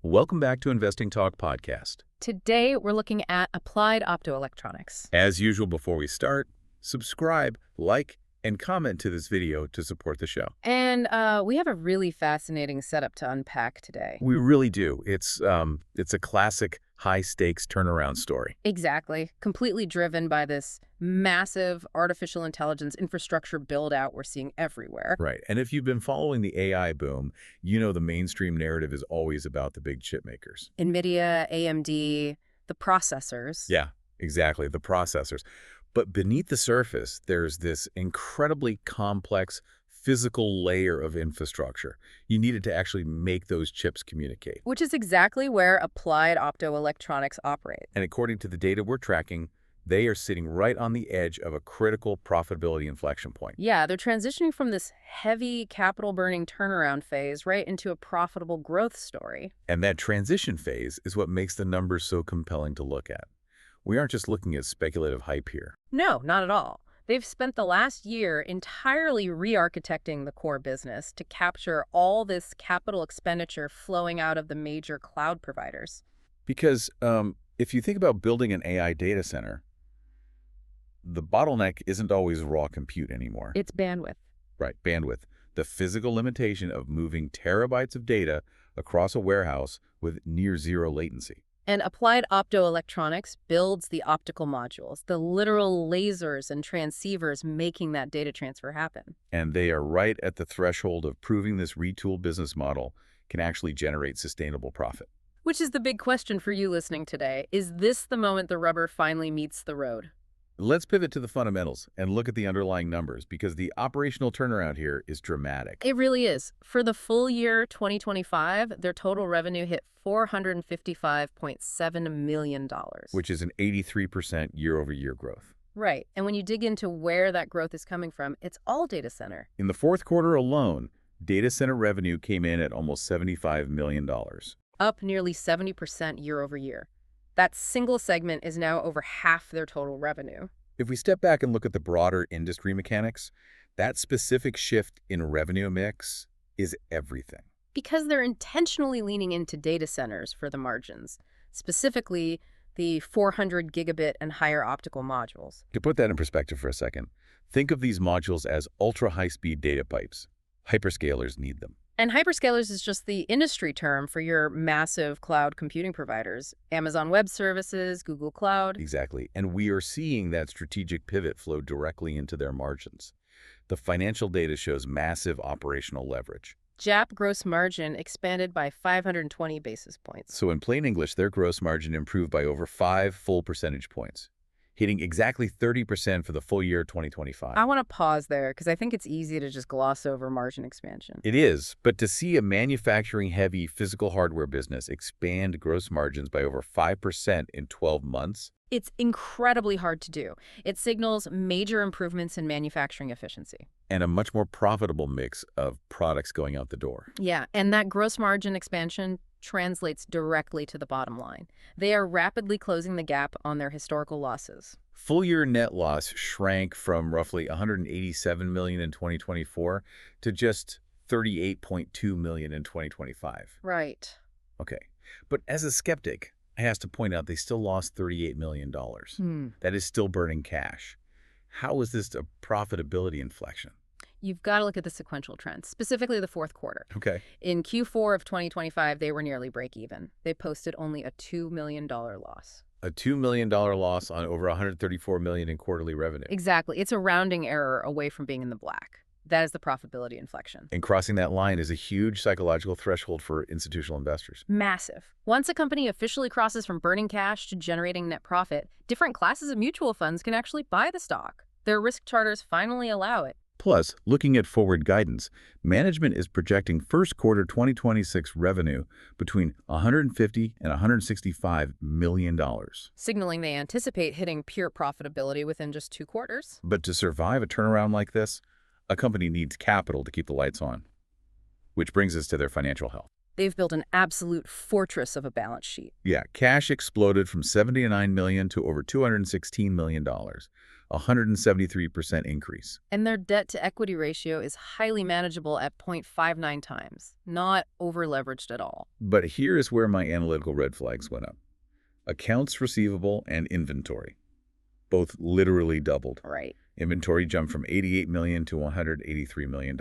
Welcome back to Investing Talk Podcast. Today, we're looking at applied optoelectronics. As usual, before we start, subscribe, like, and comment to this video to support the show. And we have a really fascinating setup to unpack today. We really do. It's a classic high-stakes turnaround story. Exactly. Completely driven by this massive artificial intelligence infrastructure build-out we're seeing everywhere. Right. And if you've been following the AI boom, you know the mainstream narrative is always about the big chip makers. NVIDIA, AMD, the processors. Yeah, exactly, the processors. But beneath the surface, there's this incredibly complex physical layer of infrastructure. You needed to actually make those chips communicate. Which is exactly where applied optoelectronics operate. And according to the data we're tracking, they are sitting right on the edge of a critical profitability inflection point. Yeah, they're transitioning from this heavy capital-burning turnaround phase right into a profitable growth story. And that transition phase is what makes the numbers so compelling to look at. We aren't just looking at speculative hype here. No, not at all. They've spent the last year entirely re-architecting the core business to capture all this capital expenditure flowing out of the major cloud providers. Because if you think about building an AI data center, the bottleneck isn't always raw compute anymore. It's bandwidth. Right, bandwidth. The physical limitation of moving terabytes of data across a warehouse with near zero latency. And applied optoelectronics builds the optical modules, the literal lasers and transceivers making that data transfer happen. And they are right at the threshold of proving this retooled business model can actually generate sustainable profit. Which is the big question for you listening today. Is this the moment the rubber finally meets the road? Let's pivot to the fundamentals and look at the underlying numbers because the operational turnaround here is dramatic. It really is. For the full year 2025, their total revenue hit $455.7 million. Which is an 83% year-over-year growth. Right. And when you dig into where that growth is coming from, it's all data center. In the fourth quarter alone, data center revenue came in at almost $75 million. Up nearly 70% year over year. That single segment is now over half their total revenue. If we step back and look at the broader industry mechanics, that specific shift in revenue mix is everything. Because they're intentionally leaning into data centers for the margins, specifically the 400 gigabit and higher optical modules. To put that in perspective for a second, think of these modules as ultra-high-speed data pipes. Hyperscalers need them. And hyperscalers is just the industry term for your massive cloud computing providers. Amazon Web Services, Google Cloud. Exactly. And we are seeing that strategic pivot flow directly into their margins. The financial data shows massive operational leverage. GAAP gross margin expanded by 520 basis points. So in plain English, their gross margin improved by over 5 full percentage points, hitting exactly 30% for the full year 2025. I want to pause there because I think it's easy to just gloss over margin expansion. It is, but to see a manufacturing-heavy physical hardware business expand gross margins by over 5% in 12 months, it's incredibly hard to do. It signals major improvements in manufacturing efficiency. and a much more profitable mix of products going out the door. Yeah, and that gross margin expansion translates directly to the bottom line. They are rapidly closing the gap on their historical losses. Full-year net loss shrank from roughly $187 million in 2024 to just $38.2 million in 2025. Right. Okay. But as a skeptic, I have to point out they still lost $38 million. That is still burning cash. How is this a profitability inflection? You've got to look at the sequential trends, specifically the fourth quarter. Okay. In Q4 of 2025, they were nearly break even. They posted only a $2 million loss. A $2 million loss on over $134 million in quarterly revenue. Exactly. It's a rounding error away from being in the black. That is the profitability inflection. And crossing that line is a huge psychological threshold for institutional investors. Massive. Once a company officially crosses from burning cash to generating net profit, different classes of mutual funds can actually buy the stock. Their risk charters finally allow it. Plus, looking at forward guidance, management is projecting first quarter 2026 revenue between $150 and $165 million. Signaling they anticipate hitting pure profitability within just 2 quarters. But to survive a turnaround like this, a company needs capital to keep the lights on. Which brings us to their financial health. They've built an absolute fortress of a balance sheet. Yeah, cash exploded from $79 million to over $216 million, a 173% increase. And their debt-to-equity ratio is highly manageable at 0.59 times, not over-leveraged at all. But here is where my analytical red flags went up. Accounts receivable and inventory both literally doubled. Right. Inventory jumped from $88 million to $183 million.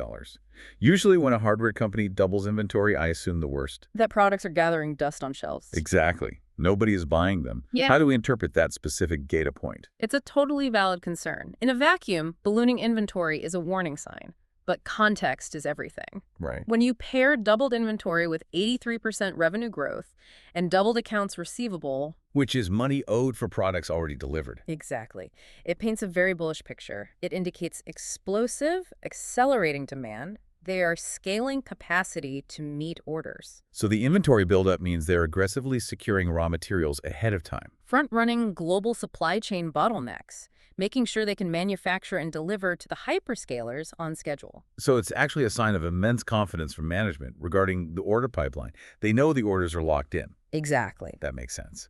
Usually when a hardware company doubles inventory, I assume the worst. That products are gathering dust on shelves. Exactly. Nobody is buying them. Yeah. How do we interpret that specific data point? It's a totally valid concern. In a vacuum, ballooning inventory is a warning sign, but context is everything. Right. When you pair doubled inventory with 83% revenue growth and doubled accounts receivable, Which is money owed for products already delivered. exactly, it paints a very bullish picture. It indicates explosive, accelerating demand. They are scaling capacity to meet orders. So the inventory buildup means they're aggressively securing raw materials ahead of time. Front-running global supply chain bottlenecks, making sure they can manufacture and deliver to the hyperscalers on schedule. So it's actually a sign of immense confidence from management regarding the order pipeline. They know the orders are locked in. Exactly. That makes sense.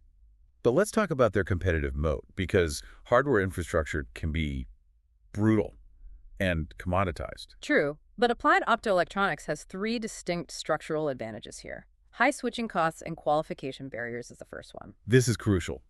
But let's talk about their competitive moat, because hardware infrastructure can be brutal and commoditized. True, but Applied Optoelectronics has three distinct structural advantages here. High switching costs and qualification barriers is the first one. This is crucial.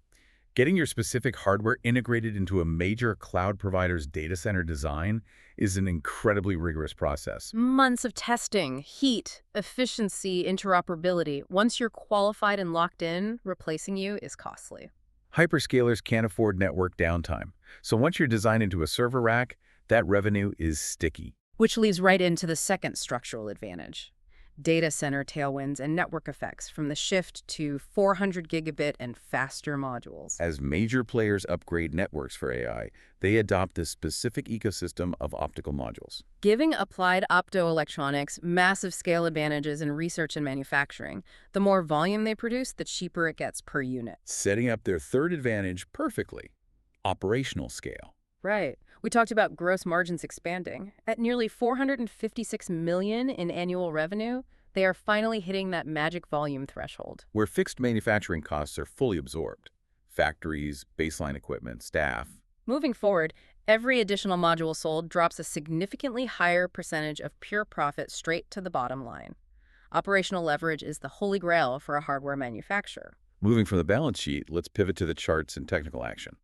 Getting your specific hardware integrated into a major cloud provider's data center design is an incredibly rigorous process. Months of testing, heat, efficiency, interoperability. Once you're qualified and locked in, replacing you is costly. Hyperscalers can't afford network downtime. So once you're designed into a server rack, that revenue is sticky. Which leads right into the second structural advantage. Data center tailwinds and network effects from the shift to 400 gigabit and faster modules. As major players upgrade networks for AI, they adopt this specific ecosystem of optical modules. Giving Applied Optoelectronics massive scale advantages in research and manufacturing. The more volume they produce, the cheaper it gets per unit. Setting up their third advantage perfectly: operational scale. Right. We talked about gross margins expanding. At nearly $456 million in annual revenue, they are finally hitting that magic volume threshold. Where fixed manufacturing costs are fully absorbed. Factories, baseline equipment, staff. Moving forward, every additional module sold drops a significantly higher percentage of pure profit straight to the bottom line. Operational leverage is the holy grail for a hardware manufacturer. Moving from the balance sheet, let's pivot to the charts and technical action.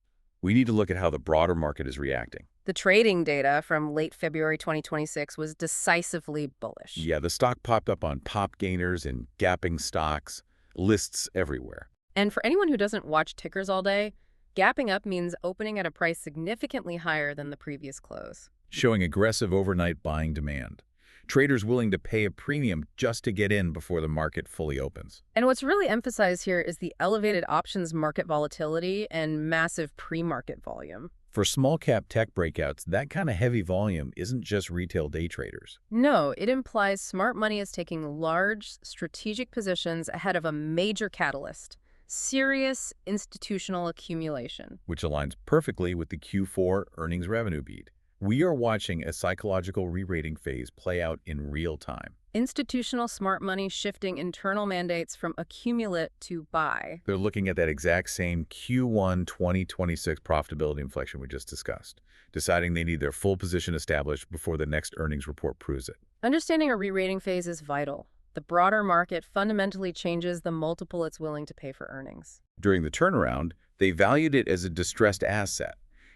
We need to look at how the broader market is reacting. The trading data from late February 2026 was decisively bullish. Yeah, the stock popped up on pop gainers and gapping stocks, lists everywhere. And for anyone who doesn't watch tickers all day, gapping up means opening at a price significantly higher than the previous close. Showing aggressive overnight buying demand. Traders willing to pay a premium just to get in before the market fully opens. And what's really emphasized here is the elevated options market volatility and massive pre-market volume. For small-cap tech breakouts, that kind of heavy volume isn't just retail day traders. No, it implies smart money is taking large, strategic positions ahead of a major catalyst. Serious institutional accumulation. Which aligns perfectly with the Q4 earnings revenue beat. We are watching a psychological re-rating phase play out in real time. Institutional smart money shifting internal mandates from accumulate to buy. They're looking at that exact same Q1 2026 profitability inflection we just discussed, deciding they need their full position established before the next earnings report proves it. Understanding a re-rating phase is vital. The broader market fundamentally changes the multiple it's willing to pay for earnings. During the turnaround, they valued it as a distressed asset.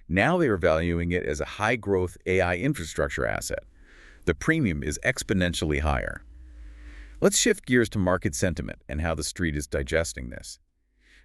Now they are valuing it as a high-growth AI infrastructure asset. The premium is exponentially higher. Let's shift gears to market sentiment and how the street is digesting this.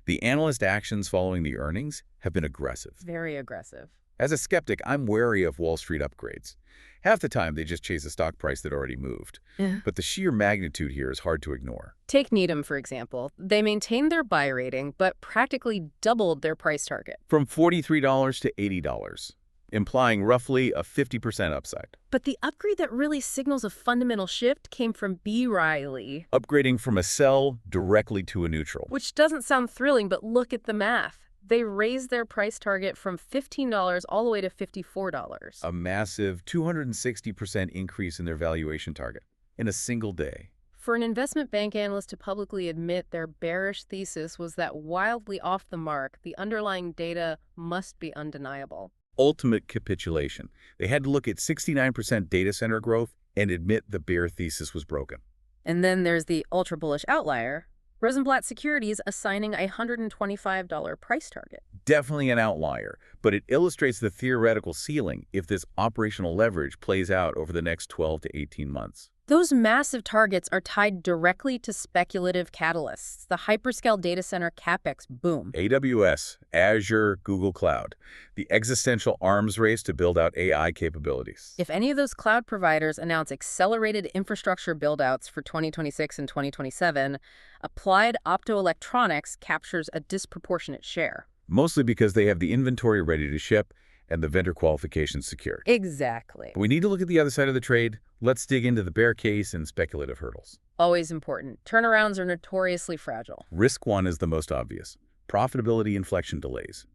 The analyst actions following the earnings have been aggressive. Very aggressive. As a skeptic, I'm wary of Wall Street upgrades. Half the time, they just chase a stock price that already moved. But the sheer magnitude here is hard to ignore. Take Needham, for example. They maintained their buy rating, but practically doubled their price target. From $43 to $80, implying roughly a 50% upside. But the upgrade that really signals a fundamental shift came from B. Riley. Upgrading from a sell directly to a neutral. Which doesn't sound thrilling, but look at the math. They raised their price target from $15 all the way to $54. A massive 260% increase in their valuation target in a single day. For an investment bank analyst to publicly admit their bearish thesis was that wildly off the mark, the underlying data must be undeniable. Ultimate capitulation. They had to look at 69% data center growth and admit the bear thesis was broken. And then there's the ultra bullish outlier, Rosenblatt Securities assigning a $125 price target. Definitely an outlier, but it illustrates the theoretical ceiling if this operational leverage plays out over the next 12 to 18 months. Those massive targets are tied directly to speculative catalysts, the hyperscale data center capex boom. AWS, Azure, Google Cloud, the existential arms race to build out AI capabilities. If any of those cloud providers announce accelerated infrastructure buildouts for 2026 and 2027, Applied Optoelectronics captures a disproportionate share. Mostly because they have the inventory ready to ship and the vendor qualifications secured. Exactly. But we need to look at the other side of the trade. Let's dig into the bear case and speculative hurdles. Always important. Turnarounds are notoriously fragile. Risk one is the most obvious. Profitability inflection delays.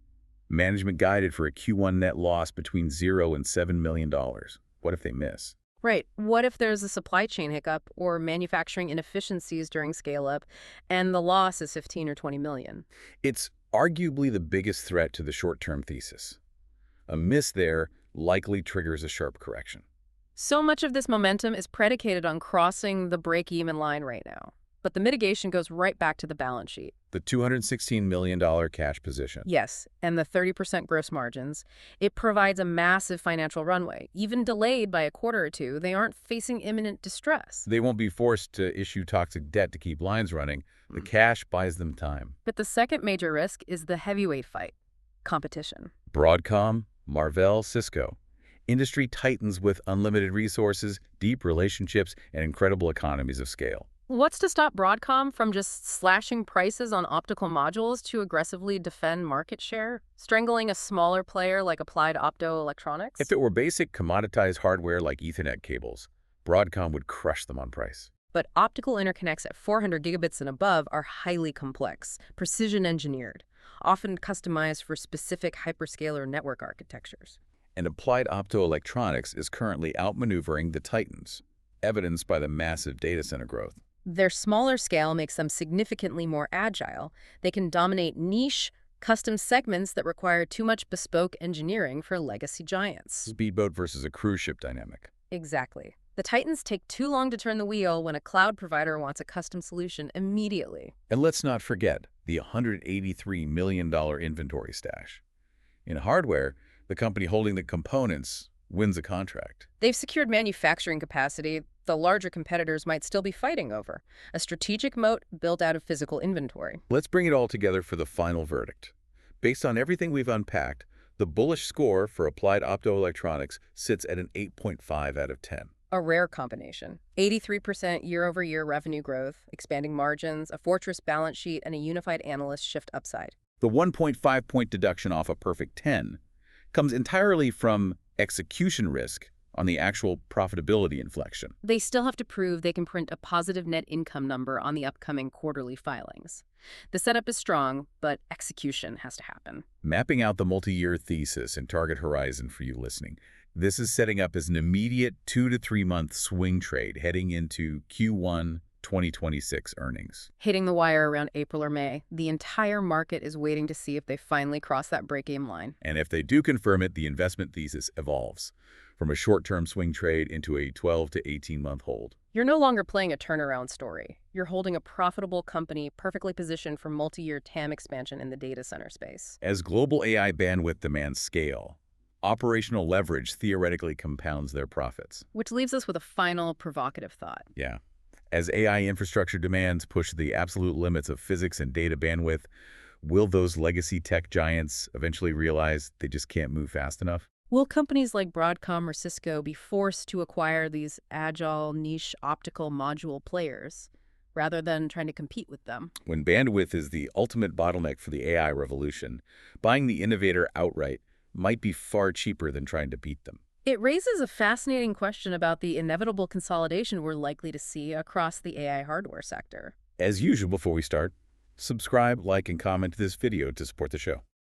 Management guided for a Q1 net loss between $0 and $7 million. What if they miss? Right. What if there's a supply chain hiccup or manufacturing inefficiencies during scale-up and the loss is 15 or 20 million? It's arguably the biggest threat to the short-term thesis. A miss there likely triggers a sharp correction. So much of this momentum is predicated on crossing the break-even line right now. But the mitigation goes right back to the balance sheet. The $216 million cash position. Yes, and the 30% gross margins. It provides a massive financial runway. Even delayed by a quarter or two, they aren't facing imminent distress. They won't be forced to issue toxic debt to keep lines running. The cash buys them time. But the second major risk is the heavyweight fight, competition. Broadcom, Marvell, Cisco. Industry titans with unlimited resources, deep relationships, and incredible economies of scale. What's to stop Broadcom from just slashing prices on optical modules to aggressively defend market share, strangling a smaller player like Applied Optoelectronics? If it were basic commoditized hardware like Ethernet cables, Broadcom would crush them on price. But optical interconnects at 400 gigabits and above are highly complex, precision engineered, often customized for specific hyperscaler network architectures. And Applied Optoelectronics is currently outmaneuvering the titans, evidenced by the massive data center growth. Their smaller scale makes them significantly more agile. They can dominate niche, custom segments that require too much bespoke engineering for legacy giants. Speedboat versus a cruise ship dynamic. Exactly. The titans take too long to turn the wheel when a cloud provider wants a custom solution immediately. And let's not forget the $183 million inventory stash. In hardware, the company holding the components wins a contract. They've secured manufacturing capacity the larger competitors might still be fighting over, a strategic moat built out of physical inventory. Let's bring it all together for the final verdict. Based on everything we've unpacked, the bullish score for Applied Optoelectronics sits at an 8.5 out of 10. A rare combination. 83% year-over-year revenue growth, expanding margins, a fortress balance sheet, and a unified analyst shift upside. The 1.5-point deduction off a perfect 10 comes entirely from execution risk on the actual profitability inflection. They still have to prove they can print a positive net income number on the upcoming quarterly filings. The setup is strong, but execution has to happen. Mapping out the multi-year thesis and target horizon for you listening, this is setting up as an immediate 2 to 3 month swing trade heading into Q1 2026 earnings. Hitting the wire around April or May, the entire market is waiting to see if they finally cross that break-even line. And if they do confirm it, the investment thesis evolves from a short-term swing trade into a 12 to 18-month hold. You're no longer playing a turnaround story. You're holding a profitable company perfectly positioned for multi-year TAM expansion in the data center space. As global AI bandwidth demands scale, operational leverage theoretically compounds their profits. Which leaves us with a final provocative thought. Yeah. As AI infrastructure demands push the absolute limits of physics and data bandwidth, will those legacy tech giants eventually realize they just can't move fast enough? Will companies like Broadcom or Cisco be forced to acquire these agile, niche optical module players rather than trying to compete with them? When bandwidth is the ultimate bottleneck for the AI revolution, buying the innovator outright might be far cheaper than trying to beat them. It raises a fascinating question about the inevitable consolidation we're likely to see across the AI hardware sector. As usual, before we start, subscribe, like, and comment this video to support the show.